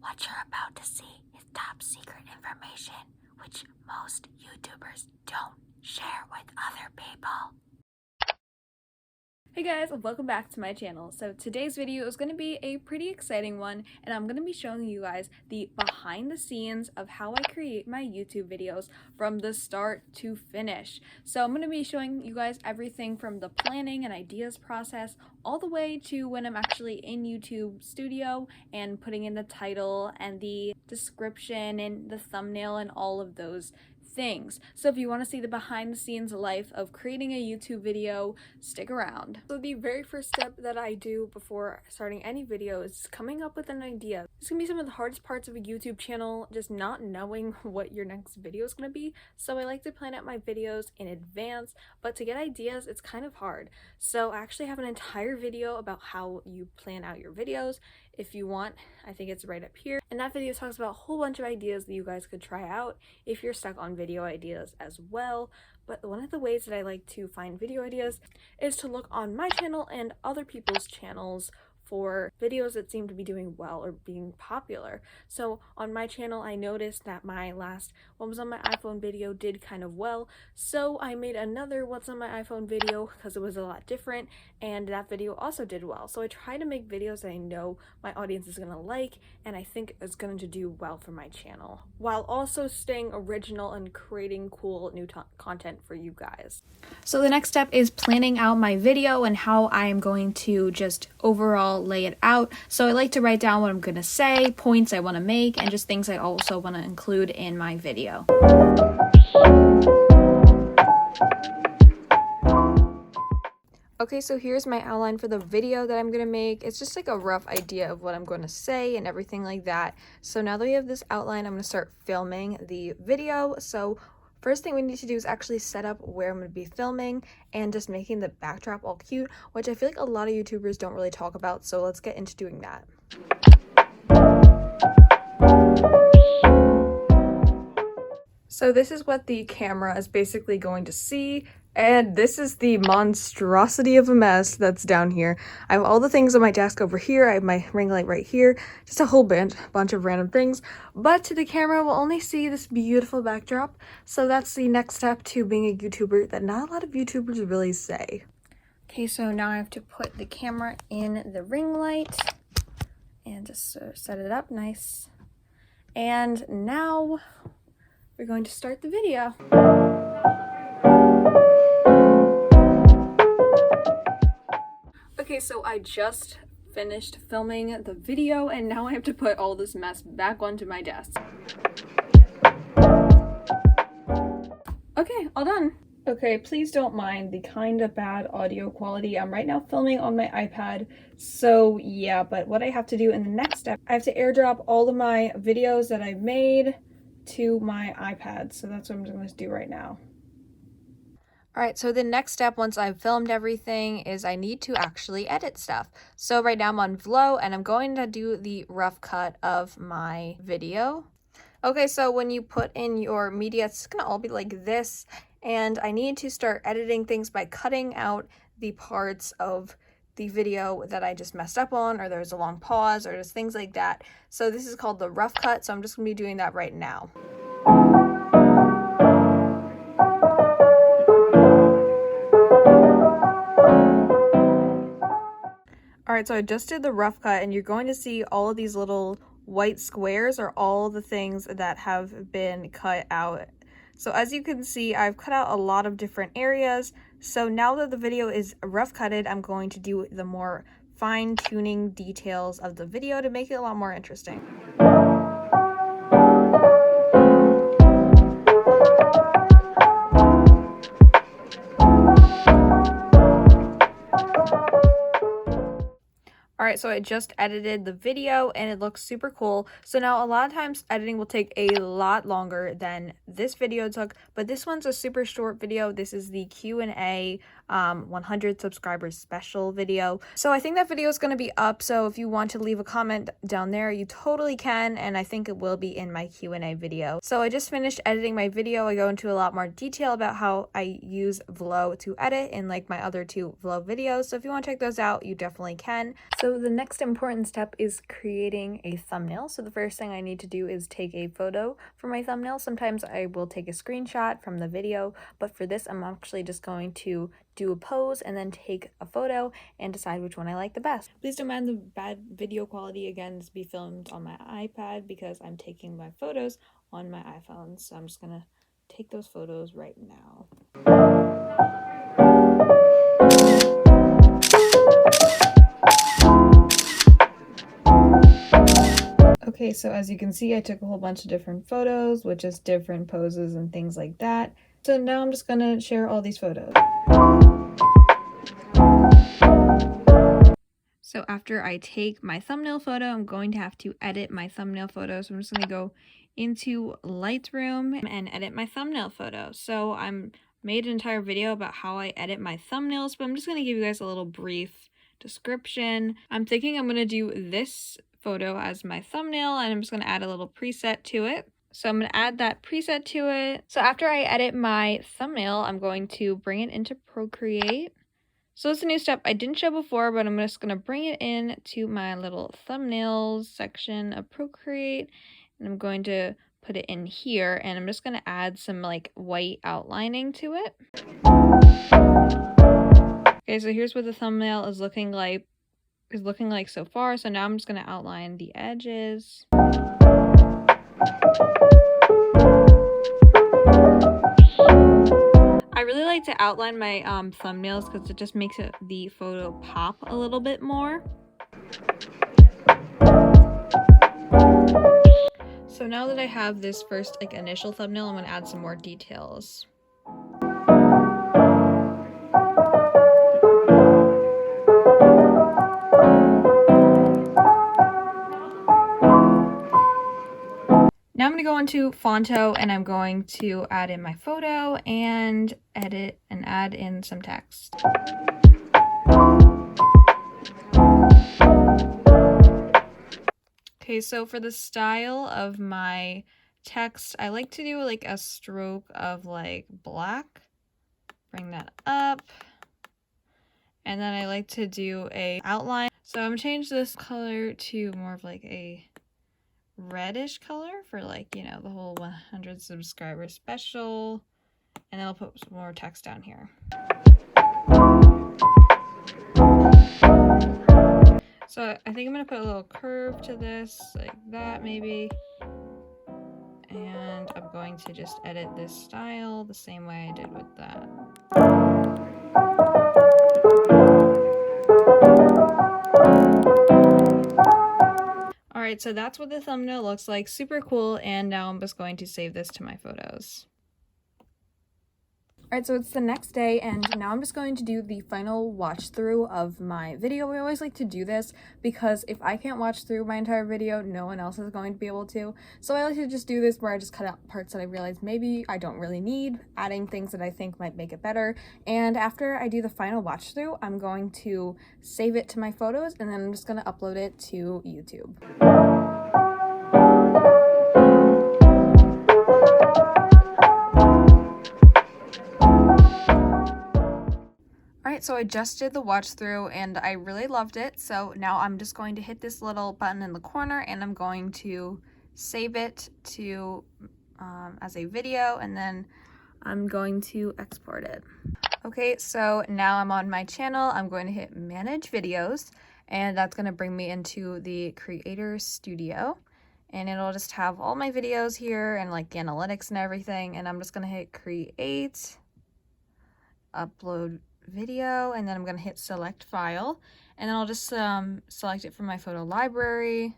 What you're about to see is top secret information which most YouTubers don't share with other people. Hey guys, welcome back to my channel. So today's video is going to be a pretty exciting one, and I'm going to be showing you guys the behind the scenes of how I create my YouTube videos from the start to finish. So I'm going to be showing you guys everything from the planning and ideas process all the way to when I'm actually in YouTube Studio and putting in the title and the description and the thumbnail and all of those things. So if you want to see the behind the scenes life of creating a YouTube video, stick around. So the very first step that I do before starting any video is coming up with an idea. This can be some of the hardest parts of a YouTube channel, just not knowing what your next video is going to be. So I like to plan out my videos in advance, but to get ideas, it's kind of hard. So I actually have an entire video about how you plan out your videos. If you want, I think it's right up here. And that video talks about a whole bunch of ideas that you guys could try out if you're stuck on video ideas as well. But one of the ways that I like to find video ideas is to look on my channel and other people's channels for videos that seem to be doing well or being popular. So on my channel, I noticed that my last What Was On My iPhone video did kind of well, so I made another What's On My iPhone video because it was a lot different, and that video also did well. So I try to make videos that I know my audience is gonna like and I think is going to do well for my channel, while also staying original and creating cool new content for you guys. So the next step is planning out my video and how I am going to just overall lay it out. So I like to write down what I'm going to say, points I want to make, and just things I also want to include in my video. Okay, so here's my outline for the video that I'm going to make. It's just like a rough idea of what I'm going to say and everything like that. So now that we have this outline, I'm going to start filming the video. So first thing we need to do is actually set up where I'm going to be filming and just making the backdrop all cute, which I feel like a lot of YouTubers don't really talk about. So let's get into doing that. So this is what the camera is basically going to see. And this is the monstrosity of a mess that's down here. I have all the things on my desk over here. I have my ring light right here. Just a whole bunch of random things. But the camera will only see this beautiful backdrop. So that's the next step to being a YouTuber that not a lot of YouTubers really say. Okay, so now I have to put the camera in the ring light and just set it up nice. And now we're going to start the video. Okay, so I just finished filming the video and now I have to put all this mess back onto my desk. Okay, all done. Okay, please don't mind the kind of bad audio quality. I'm right now filming on my iPad, so yeah, but what I have to do in the next step, I have to airdrop all of my videos that I've made to my iPad, so that's what I'm going to do right now. Alright, so the next step once I've filmed everything is I need to actually edit stuff. So right now I'm on Vlow and I'm going to do the rough cut of my video. Okay, so when you put in your media, it's going to all be like this. And I need to start editing things by cutting out the parts of the video that I just messed up on, or there's a long pause, or just things like that. So this is called the rough cut, so I'm just going to be doing that right now. Alright, so I just did the rough cut, and you're going to see all of these little white squares are all the things that have been cut out. So as you can see, I've cut out a lot of different areas. So now that the video is rough cutted, I'm going to do the more fine-tuning details of the video to make it a lot more interesting. Alright, so I just edited the video and it looks super cool. So now a lot of times editing will take a lot longer than this video took, but this one's a super short video. This is the Q&A 100 subscribers special video. So I think that video is going to be up. So if you want to leave a comment down there, you totally can. And I think it will be in my Q&A video. So I just finished editing my video. I go into a lot more detail about how I use Vlo to edit in like my other 2 Vlo videos. So if you want to check those out, you definitely can. So the next important step is creating a thumbnail. So the first thing I need to do is take a photo for my thumbnail. Sometimes I will take a screenshot from the video, but for this I'm actually just going to do a pose and then take a photo and decide which one I like the best. Please don't mind the bad video quality. Again, this will be filmed on my iPad because I'm taking my photos on my iPhone. So I'm just gonna take those photos right now. Okay, so as you can see, I took a whole bunch of different photos with just different poses and things like that. So now I'm just gonna share all these photos. So after I take my thumbnail photo, I'm going to have to edit my thumbnail photo. So I'm just gonna go into Lightroom and edit my thumbnail photo. So I'm made an entire video about how I edit my thumbnails, but I'm just gonna give you guys a little brief description. I'm thinking I'm gonna do this photo as my thumbnail, and I'm just gonna add a little preset to it. So I'm gonna add that preset to it. So after I edit my thumbnail, I'm going to bring it into Procreate. So it's a new step I didn't show before, but I'm just gonna bring it in to my little thumbnails section of Procreate, and I'm going to put it in here, and I'm just gonna add some like white outlining to it. Okay, so here's what the thumbnail is looking like so far. So now I'm just gonna outline the edges. I really like to outline my thumbnails because it just makes the photo pop a little bit more. So now that I have this first like initial thumbnail, I'm gonna add some more details. Now I'm going to go into Fonto and I'm going to add in my photo and edit and add in some text. Okay, so for the style of my text, I like to do like a stroke of like black. Bring that up. And then I like to do a outline. So I'm going to change this color to more of like a reddish color for like, you know, the whole 100 subscriber special, and then I'll put some more text down here. So I think I'm gonna put a little curve to this like that maybe, and I'm going to just edit this style the same way I did with that. Alright, so that's what the thumbnail looks like. Super cool, and now I'm just going to save this to my photos. Alright, so it's the next day, and now I'm just going to do the final watch through of my video. We always like to do this because if I can't watch through my entire video, no one else is going to be able to. So I like to just do this where I just cut out parts that I realize maybe I don't really need, adding things that I think might make it better. And after I do the final watch through, I'm going to save it to my photos, and then I'm just going to upload it to YouTube. Alright, so I just did the watch through and I really loved it. So now I'm just going to hit this little button in the corner and I'm going to save it to as a video, and then I'm going to export it. Okay, so now I'm on my channel. I'm going to hit manage videos, and that's going to bring me into the creator studio, and it'll just have all my videos here and like analytics and everything. And I'm just going to hit create, upload video, and then I'm going to hit select file, and then I'll just select it from my photo library.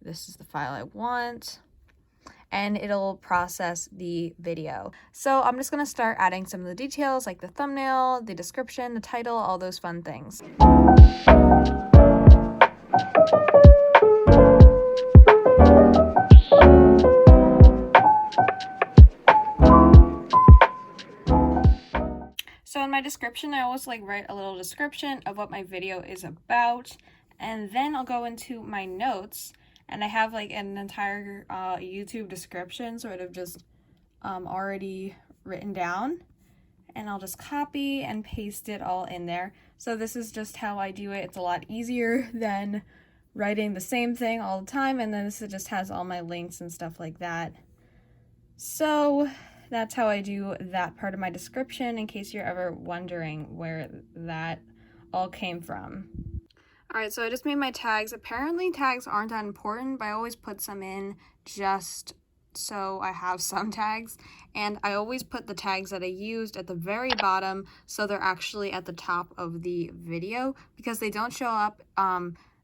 This is the file I want, and it'll process the video. So I'm just going to start adding some of the details like the thumbnail, the description, the title, all those fun things. So in my description, I always like write a little description of what my video is about, and then I'll go into my notes, and I have like an entire YouTube description sort of just already written down, and I'll just copy and paste it all in there. So this is just how I do it. It's a lot easier than writing the same thing all the time, and then this just has all my links and stuff like that. So that's how I do that part of my description, in case you're ever wondering where that all came from. Alright, so I just made my tags. Apparently tags aren't that important, but I always put some in just so I have some tags. And I always put the tags that I used at the very bottom, so they're actually at the top of the video, because they don't show up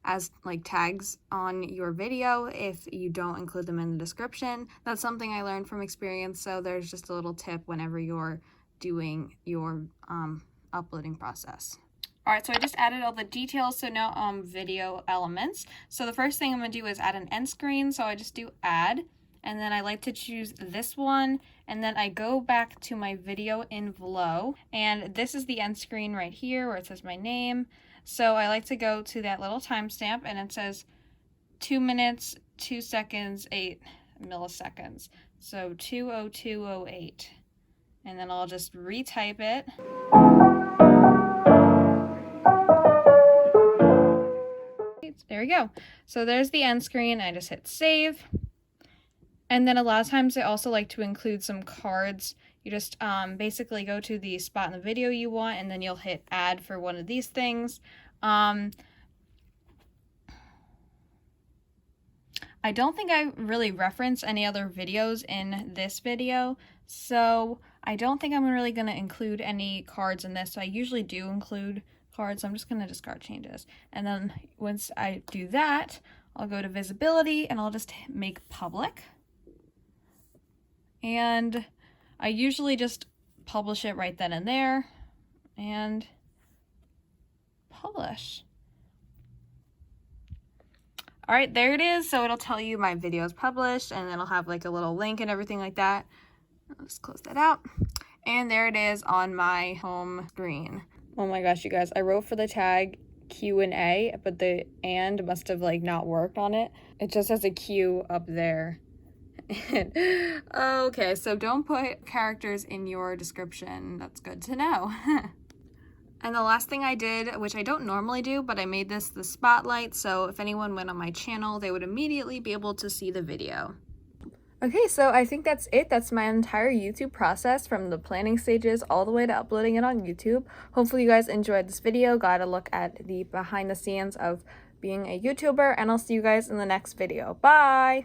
as like tags on your video if you don't include them in the description. That's something I learned from experience, so there's just a little tip whenever you're doing your uploading process. Alright, so I just added all the details, so now video elements. So the first thing I'm going to do is add an end screen, so I just do add, and then I like to choose this one, and then I go back to my video inflow, and this is the end screen right here where it says my name. So I like to go to that little timestamp, and it says 2 minutes, 2 seconds, 8 milliseconds. So 2:02:08. And then I'll just retype it. There we go. So there's the end screen. I just hit save. And then a lot of times I also like to include some cards. You just basically go to the spot in the video you want, and then you'll hit add for one of these things. I don't think I really reference any other videos in this video, so I don't think I'm really going to include any cards in this. So I usually do include cards. I'm just going to discard changes. And then once I do that, I'll go to visibility, and I'll just make public. And I usually just publish it right then and there, and publish. Alright, there it is. So it'll tell you my video is published, and it'll have like a little link and everything like that. I'll just close that out. And there it is on my home screen. Oh my gosh, you guys, I wrote for the tag Q&A, but the and must have like not worked on it. It just has a Q up there. Okay, so don't put characters in your description. That's good to know. And the last thing I did, which I don't normally do, but I made this the spotlight, so if anyone went on my channel, they would immediately be able to see the video. Okay, so I think that's it. That's my entire YouTube process, from the planning stages all the way to uploading it on YouTube. Hopefully you guys enjoyed this video, got a look at the behind the scenes of being a YouTuber, and I'll see you guys in the next video. Bye!